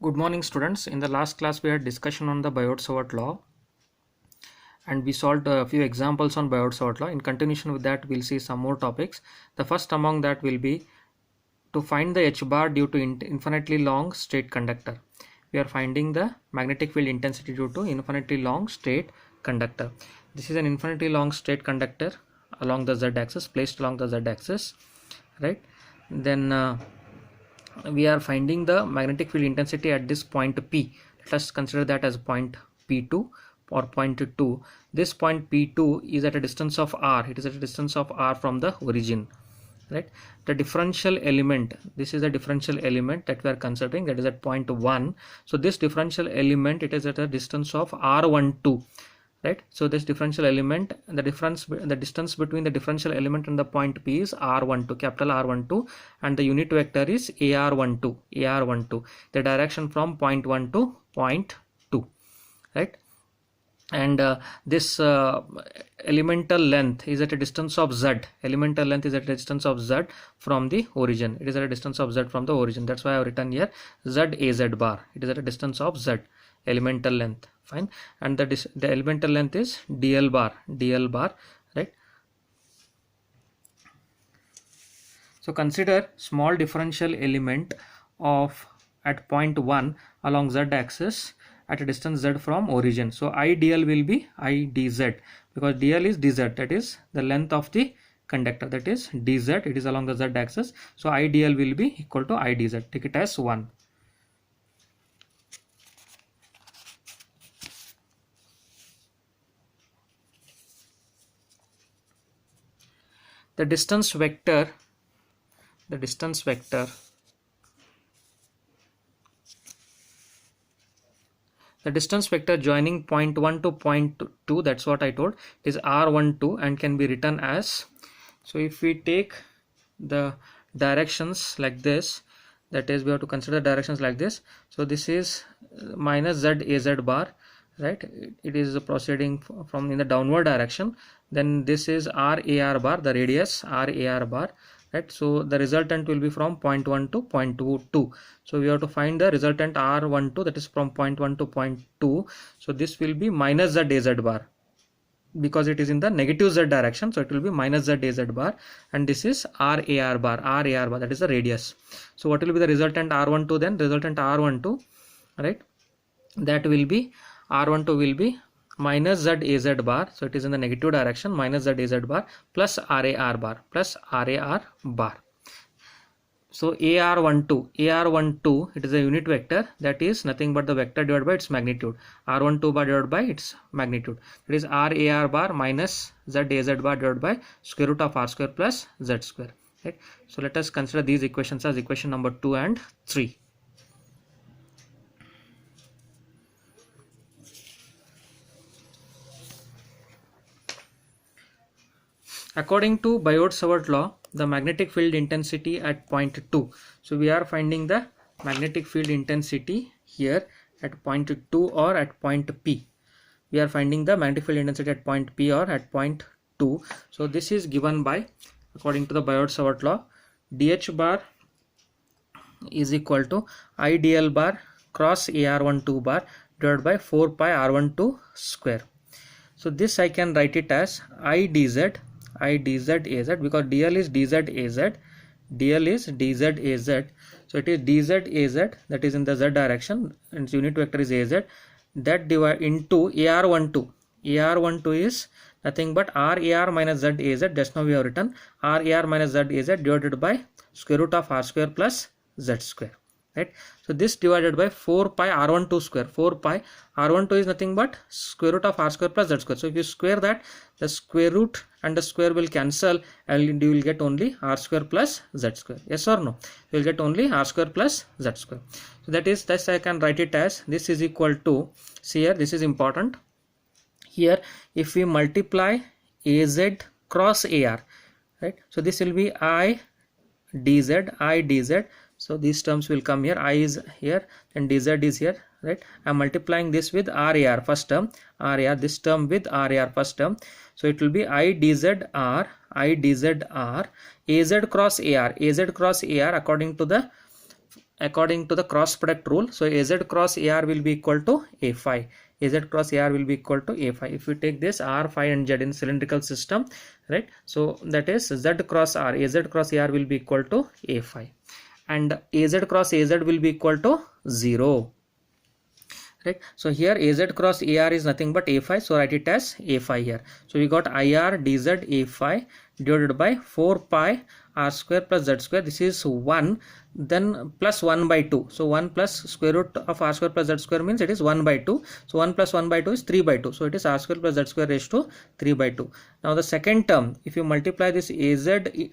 Good morning, students. In the last class we had discussion on the Biot-Savart law and we solved a few examples on Biot-Savart law. In continuation with that, we'll see some more topics. The first among that will be to find the h bar due to infinitely long straight conductor. We are finding the magnetic field intensity due to infinitely long straight conductor. This is an infinitely long straight conductor along the z-axis, placed along the z-axis, right? Then we are finding the magnetic field intensity at this point P. Let us consider that as point P2 or point 2. This point P2 is at a distance of r. It is at a distance of r from the origin, right? The differential element, this is a differential element that we are considering, that is at point 1. So this differential element, it is at a distance of r12, right? So this differential element, the distance between the differential element and the point P is r12, capital R12, and the unit vector is ar12, the direction from point 1 to point 2, right? And this elemental length is at a distance of z. Elemental length is at a distance of z from the origin. It is at a distance of z from the origin. That's why I have written here z az bar. It is at a distance of z, elemental length. Fine. And the elemental length is dl bar, right? So consider small differential element of at point 1 along z axis at a distance z from origin. So I dl will be I dz, because dl is dz, that is the length of the conductor, that is dz, it is along the z axis. So I dl will be equal to I dz. Take it as 1. The distance vector joining point 1 to point 2, that's what I told, is r12 and can be written as, so if we take the directions like this, that is we have to consider directions like this. So this is minus z az bar, right? It is proceeding from in the downward direction. Then this is r ar bar, the radius r ar bar, right? So the resultant will be from point 1 to point 2. So we have to find the resultant r12, that is from point 1 to point 2. So this will be minus z az bar, because it is in the negative z direction, so it will be minus z az bar, and this is r ar bar, that is the radius. So what will be the resultant r12 then? Resultant r12, right, that will be r12 will be minus z az bar, so it is in the negative direction, minus z az bar plus rar bar. So ar12, it is a unit vector, that is nothing but the vector divided by its magnitude, r12 bar divided by its magnitude, it is rar bar minus z az bar divided by square root of r square plus z square, right? So let us consider these equations as equation number 2 and 3. According to Biot-Savart law, the magnetic field intensity at point 2. So we are finding the magnetic field intensity here at point 2 or at point P. We are finding the magnetic field intensity at point P or at point 2. So this is given by, according to the Biot-Savart law, dH bar is equal to I dl bar cross ar12 bar divided by 4 pi r12 square. So this I can write it as I dz az, because dl is dz az, so it is dz az, that is in the z direction, and its unit vector is az, that divide into ar12 is nothing but rar minus z az, just now we have written rar minus z az divided by square root of r square plus z square, right? So this divided by 4 pi r12 square, 4 pi r12 is nothing but square root of r square plus z square. So if you square that, the square root and the square will cancel and you will get only r square plus z square. Yes or no? You will get only r square plus z square. So that's I can write it as, this is equal to, see here, this is important. Here if we multiply az cross ar, right? So this will be I dz. So these terms will come here, I is here and dz is here, right? I am multiplying this with rar, first term, this term with rar, first term. So it will be I dz r az cross ar, according to the according to the cross product rule. So Az cross Ar will be equal to A phi. Az cross Ar will be equal to A phi. If you take this R, phi and Z in cylindrical system, right? So that is Z cross R. Az cross Ar will be equal to A phi, and Az cross Az will be equal to 0. Right, so here Az cross Ar is nothing but A phi, so write it as A phi here. So we got Ir dz A phi divided by 4 pi r square plus z square. This is 1, then plus 1 by 2. So 1 plus square root of r square plus z square means it is 1 by 2. So 1 plus 1 by 2 is 3 by 2. So it is r square plus z square raised to 3 by 2. Now the second term, if you multiply this Az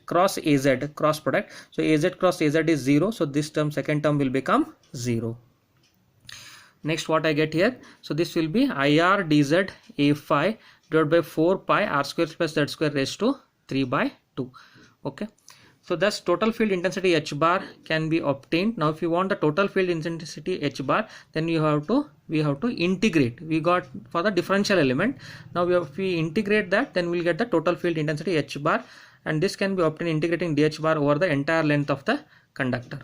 cross Az cross product, so Az cross Az is 0. So this term, second term, will become 0. Next, what I get here, so this will be Ir dz A phi divided by 4 pi r square plus z square raised to 3 by 2. Okay, so thus total field intensity H bar can be obtained. Now if you want the total field intensity H bar, then we have to integrate. We got for the differential element. Now if we integrate that, then we'll get the total field intensity H bar, and this can be obtained integrating dH bar over the entire length of the conductor.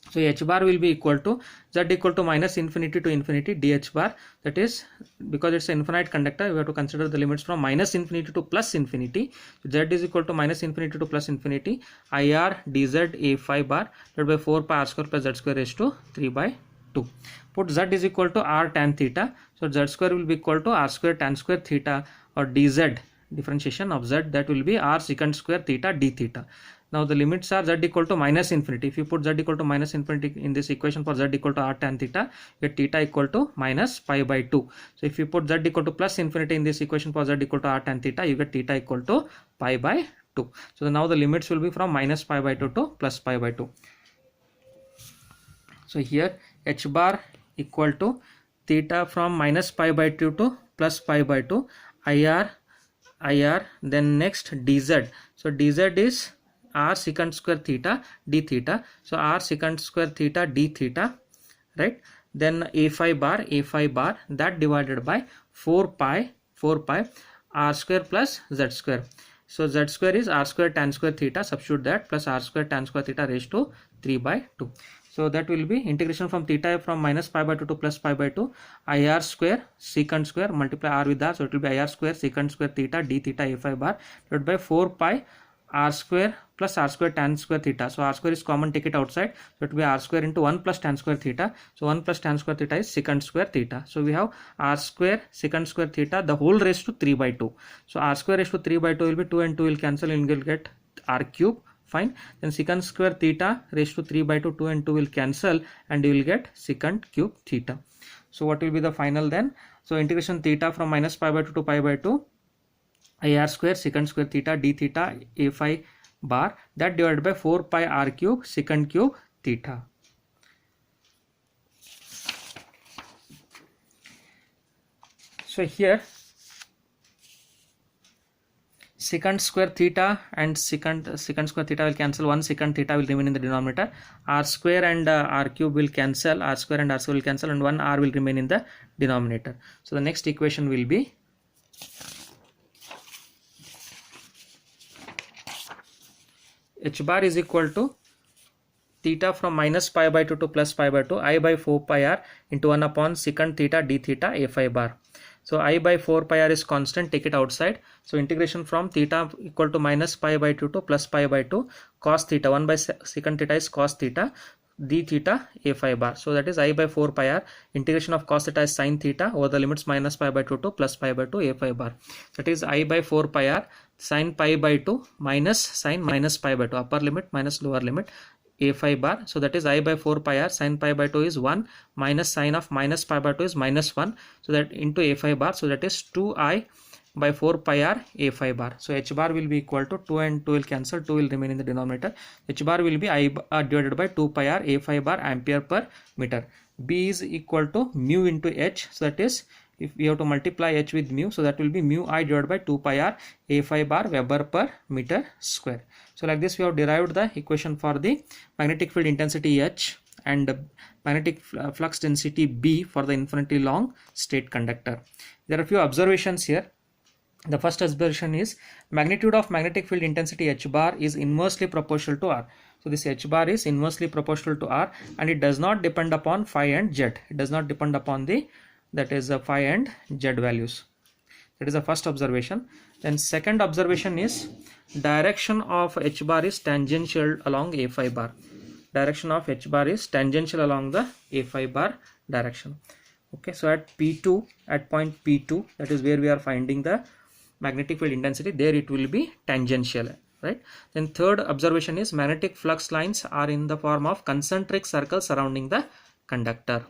So H bar will be equal to Z equal to minus infinity to infinity dH bar. That is, because it's an infinite conductor, we have to consider the limits from minus infinity to plus infinity. So Z is equal to minus infinity to plus infinity Ir dz A phi bar divided by 4 pi r square plus z square raised to 3 by 2. Put Z is equal to r tan theta. So Z square will be equal to r square tan square theta, or dz, differentiation of Z, that will be r secant square theta d theta. Now the limits are Z equal to minus infinity. If you put Z equal to minus infinity in this equation for Z equal to r tan theta, you get theta equal to minus pi by 2. So if you put Z equal to plus infinity in this equation for Z equal to r tan theta, you get theta equal to pi by 2. So now the limits will be from minus pi by 2 to plus pi by 2. So here H bar equal to theta from minus pi by 2 to plus pi by 2, Ir, then next dz. So dz is r secant square theta d theta. So r secant square theta d theta, right? Then A phi bar that divided by 4 pi r square plus z square. So z square is r square tan square theta, substitute that, plus r square tan square theta raised to 3 by 2. So that will be integration from theta from minus pi by 2 to plus pi by 2, Ir square secant square, multiply r with r, so it will be Ir square secant square theta d theta A phi bar divided by 4 pi r square plus r square tan square theta. So r square is common, take it outside, so it will be r square into 1 plus tan square theta. So 1 plus tan square theta is secant square theta. So we have r square secant square theta the whole raised to 3 by 2. So r square raised to 3 by 2 will be 2 and 2 will cancel, and you will get r cube. Fine. Then secant square theta raised to 3 by 2, 2 and 2 will cancel, and you will get secant cube theta. So what will be the final then? So integration theta from minus pi by 2 to pi by 2, Ir square secant square theta d theta A phi bar, that divided by 4 pi r cube secant cube theta. So here secant square theta and secant square theta will cancel, 1 secant theta will remain in the denominator, r square and r cube will cancel, r square and r square will cancel, and 1 r will remain in the denominator. So the next equation will be H bar is equal to theta from minus pi by 2 to plus pi by 2, I by 4 pi r into 1 upon secant theta d theta A phi bar. So I by 4 pi r is constant, take it outside. So integration from theta equal to minus pi by 2 to plus pi by 2 cos theta, 1 by secant theta is cos theta d theta A phi bar. So that is I by 4 pi r, integration of cos theta is sin theta over the limits minus pi by 2 to plus pi by 2 A phi bar. That is I by 4 pi r sin pi by 2 minus sin minus pi by 2, upper limit minus lower limit A phi bar. So that is I by 4 pi r sin pi by 2 is 1 minus sin of minus pi by 2 is minus 1. So that into A phi bar. So that is 2i by 4 pi r A phi bar. So H bar will be equal to 2 and 2 will cancel, 2 will remain in the denominator. H bar will be I divided by 2 pi r A phi bar ampere per meter. B is equal to mu into H. So that is, if we have to multiply H with mu, so that will be mu I divided by 2 pi r A phi bar Weber per meter square. So like this we have derived the equation for the magnetic field intensity H and magnetic flux density B for the infinitely long straight conductor. There are a few observations here. The first observation is magnitude of magnetic field intensity H bar is inversely proportional to R. So this h bar is inversely proportional to r, and it does not depend upon phi and z. It does not depend upon the, that is phi and z values. That is the first observation. Then second observation is direction of h bar is tangential along a phi bar. Direction of h bar is tangential along the a phi bar direction. Okay, so at P2, at point P2, that is where we are finding the magnetic field intensity, there it will be tangential, right? Then third observation is magnetic flux lines are in the form of concentric circles surrounding the conductor.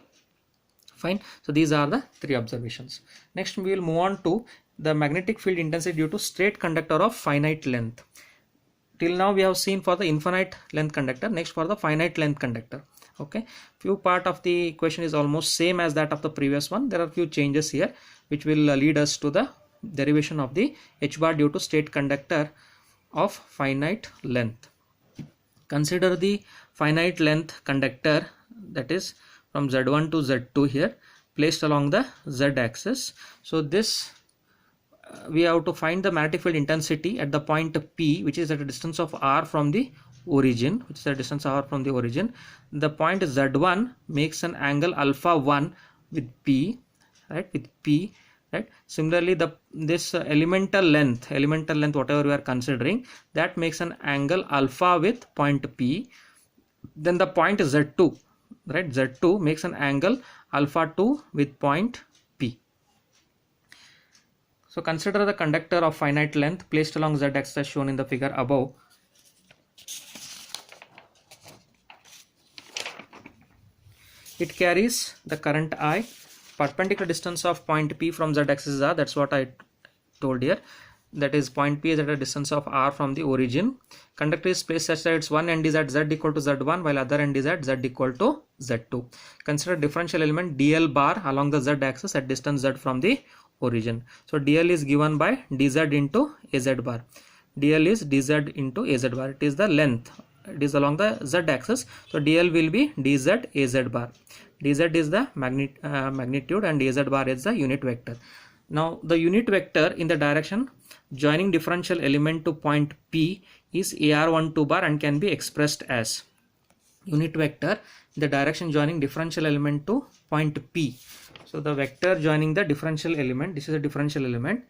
Fine. So these are the three observations. Next we will move on to the magnetic field intensity due to straight conductor of finite length. Till now we have seen for the infinite length conductor. Next for the finite length conductor. Okay, few part of the equation is almost same as that of the previous one. There are few changes here which will lead us to the derivation of the h bar due to straight conductor of finite length. Consider the finite length conductor, that is from Z1 to Z2 here, placed along the Z axis. So this we have to find the magnetic field intensity at the point P, which is at a distance of r from the origin, which is a distance r from the origin. The point Z1 makes an angle alpha 1 with P, right, with P, right. Similarly this elemental length whatever we are considering, that makes an angle alpha with point P. Then the point Z2, right, Z2 makes an angle alpha 2 with point P. So consider the conductor of finite length placed along Z axis as shown in the figure above. It carries the current I. Perpendicular distance of point P from Z axis is r, that's what I told here. That is point P is at a distance of r from the origin. Conductor is placed such that its one end is at Z equal to Z1 while other end is at Z equal to Z2. Consider differential element dl bar along the Z axis at distance Z from the origin. So dl is given by dz into az bar. Dl is dz into az bar. It is the length. It is along the z axis. So dl will be dz az bar. Dz is the magnitude and az bar is the unit vector. Now the unit vector in the direction joining differential element to point P is ar12 bar and can be expressed as unit vector in the direction joining differential element to point P. So the vector joining the differential element, this is a differential element,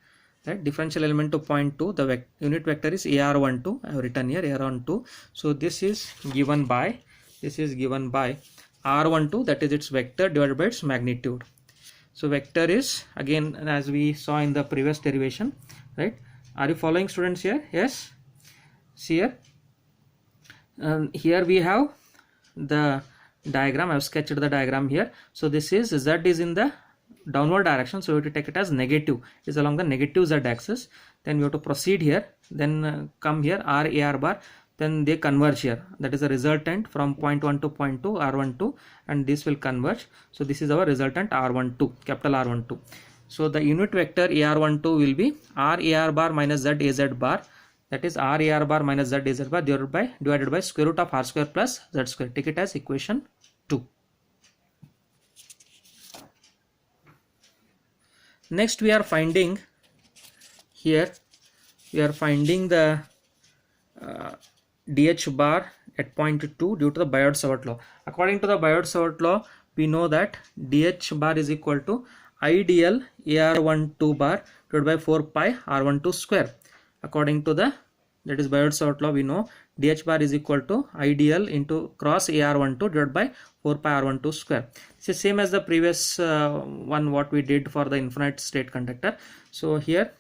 right? Differential element to point 2, the unit vector is ar12. I have written here ar12. So this is given by r12, that is its vector divided by its magnitude. So vector is, again as we saw in the previous derivation, right? Are you following, students, here? Yes. See here. Here we have the diagram. I have sketched the diagram here. So this is z is in the downward direction, so we have to take it as negative. It is along the negative z axis. Then we have to proceed here. Then come here r bar. Then they converge here. That is the resultant from point 1 to point 2, r12, and this will converge. So this is our resultant r12, capital R12. So the unit vector ar12 will be r bar minus z az bar. That is r bar minus z az bar divided by square root of r square plus z square. Take it as equation 2. Next we are finding here, the dh bar at point 2 due to the Biot-Savart law. According to the Biot-Savart law, we know that dh bar is equal to IDL ar12 bar divided by 4 pi r12 square. According to the, that is Biot-Savart law, we know dh bar is equal to IDL into cross ar12 divided by 4 pi r12 square. This is same as the previous one what we did for the infinite state conductor. So here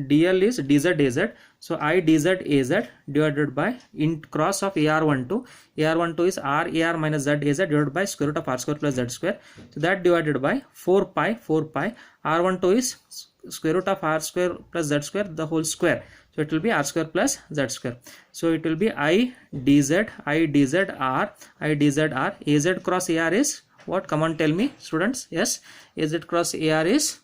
dl is dz az. So I dz az divided by in cross of ar12. ar12 is r minus z az divided by square root of r square plus z square. So that divided by 4 pi. r12 is square root of r square plus z square, the whole square. So it will be r square plus z square. So it will be I dz r az cross ar is what? Come on, tell me, students. Yes, az cross ar is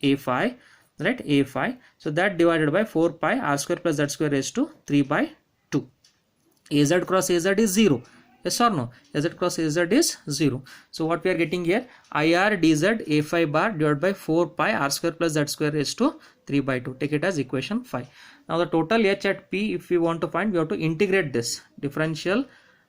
a phi, right? A phi. So that divided by 4 pi r square plus z square raised to 3 by 2. Az cross az is 0. Yes or no? Az cross az is 0. So what we are getting here? IR dz a phi bar divided by 4 pi r square plus z square raised to 3 by 2. Take it as equation 5. Now the total h at P, if we want to find, we have to integrate this differential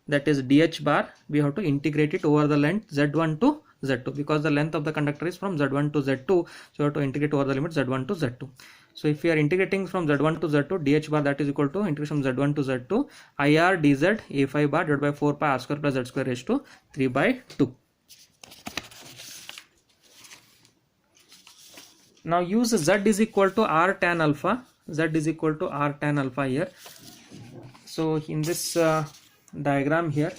that is dh bar, we have to integrate it over the length z1 to z2, because the length of the conductor is from z1 to z2, so we have to integrate over the limit z1 to z2. So if we are integrating from z1 to z2, dh bar, that is equal to integration from z1 to z2 ir dz a5 bar divided by 4 pi r square plus z square raised to 3 by 2. Now use z is equal to r tan alpha. Z is equal to r tan alpha here. So in this diagram here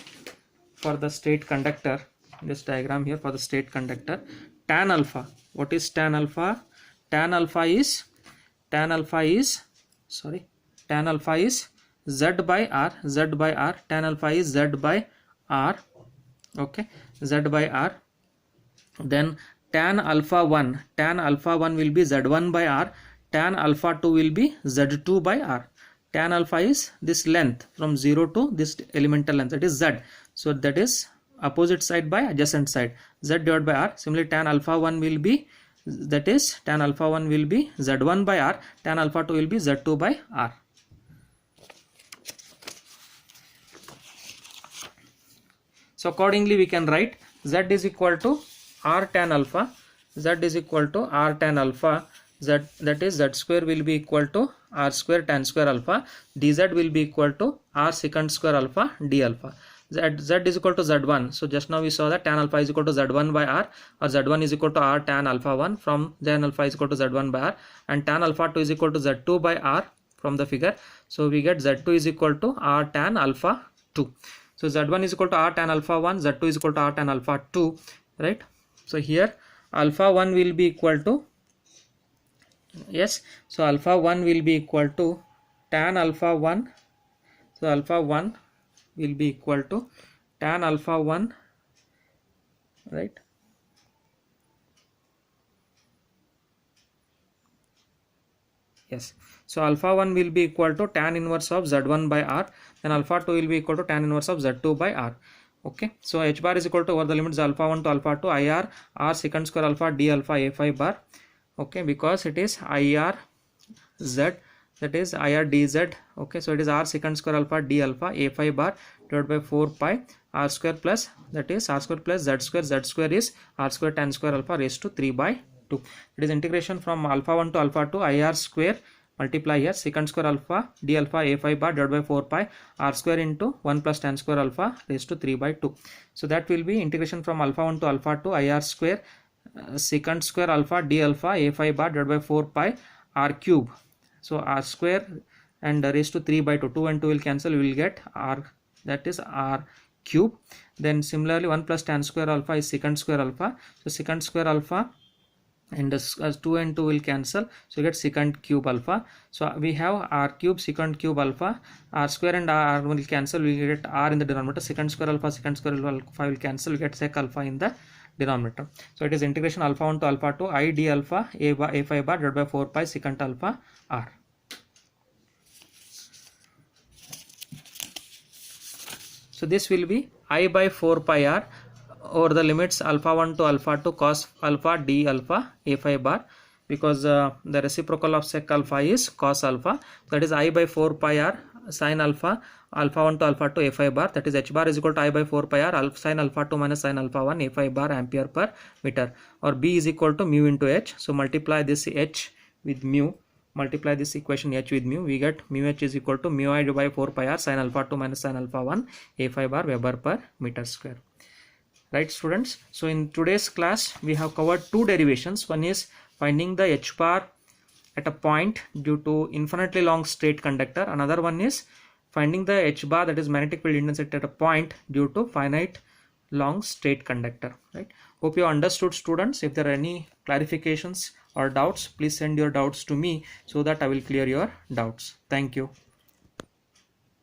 for the state conductor, this diagram here for the state conductor, tan alpha, what is tan alpha? Tan alpha is z by r, tan alpha is z by r, okay, z by r. Then tan alpha 1 will be z1 by r, tan alpha 2 will be z2 by r. Tan alpha is this length from 0 to this elemental length, that is z, so that is opposite side by adjacent side, z divided by r. Similarly tan alpha 1 will be, that is tan alpha 1 will be z1 by r, tan alpha 2 will be z2 by r. So accordingly we can write z is equal to r tan alpha, z is equal to r tan alpha, z, that is z square will be equal to r square tan square alpha, dz will be equal to r secant square alpha d alpha. Z is equal to z1, so just now we saw that tan alpha is equal to z1 by r, or z1 is equal to r tan alpha 1, from tan alpha is equal to z1 by r, and tan alpha 2 is equal to z2 by r from the figure, so we get z2 is equal to r tan alpha 2. So z1 is equal to r tan alpha 1, z2 is equal to r tan alpha 2, right? So here alpha 1 will be equal to, yes, so alpha 1 will be equal to tan alpha 1, so alpha 1 will be equal to tan alpha 1, right? Yes, so alpha 1 will be equal to tan inverse of z1 by r, then alpha 2 will be equal to tan inverse of z2 by r. Okay, so h bar is equal to over the limits alpha 1 to alpha 2 ir r secant square alpha d alpha a5 bar, okay, because it is ir z, that is ir dz, okay, so it is r secant square alpha d alpha a5 bar divided by 4 pi r square plus, that is r square plus z square is r square tan square alpha raised to 3 by 2. It is integration from alpha 1 to alpha 2 ir square multiply here secant square alpha d alpha a5 bar divided by 4 pi r square into 1 plus tan square alpha raised to 3 by 2. So that will be integration from alpha 1 to alpha 2 ir square secant square alpha d alpha a5 bar divided by 4 pi r cube, so r square and raised to 3 by 2, 2 and 2 will cancel, we will get r, that is r cube. Then similarly 1 plus tan square alpha is secant square alpha, so secant square alpha and as 2 and 2 will cancel, so you get secant cube alpha. So we have r cube secant cube alpha, r square and r will cancel, we get r in the denominator, secant square alpha will cancel, we get sec alpha in the denominator. So it is integration alpha 1 to alpha 2 I d alpha a5 bar divided by 4 pi secant alpha r. So this will be I by 4 pi r over the limits alpha 1 to alpha 2 cos alpha d alpha a5 bar, because the reciprocal of sec alpha is cos alpha, that is I by 4 pi r sin alpha 1 to alpha 2 a5 bar, that is h bar is equal to I by 4 pi r sin alpha 2 minus sin alpha 1 a5 bar ampere per meter, or b is equal to mu into h. So multiply this h with mu, multiply this equation h with mu, we get mu h is equal to mu I by 4 pi r sin alpha 2 minus sin alpha 1 a5 bar Weber per meter square. Right students, so in today's class we have covered two derivations. One is finding the h bar at a point due to infinitely long straight conductor, another one is finding the h bar, that is magnetic field intensity, at a point due to finite long straight conductor. Right, hope you understood students. If there are any clarifications or doubts, please send your doubts to me so that I will clear your doubts. Thank you.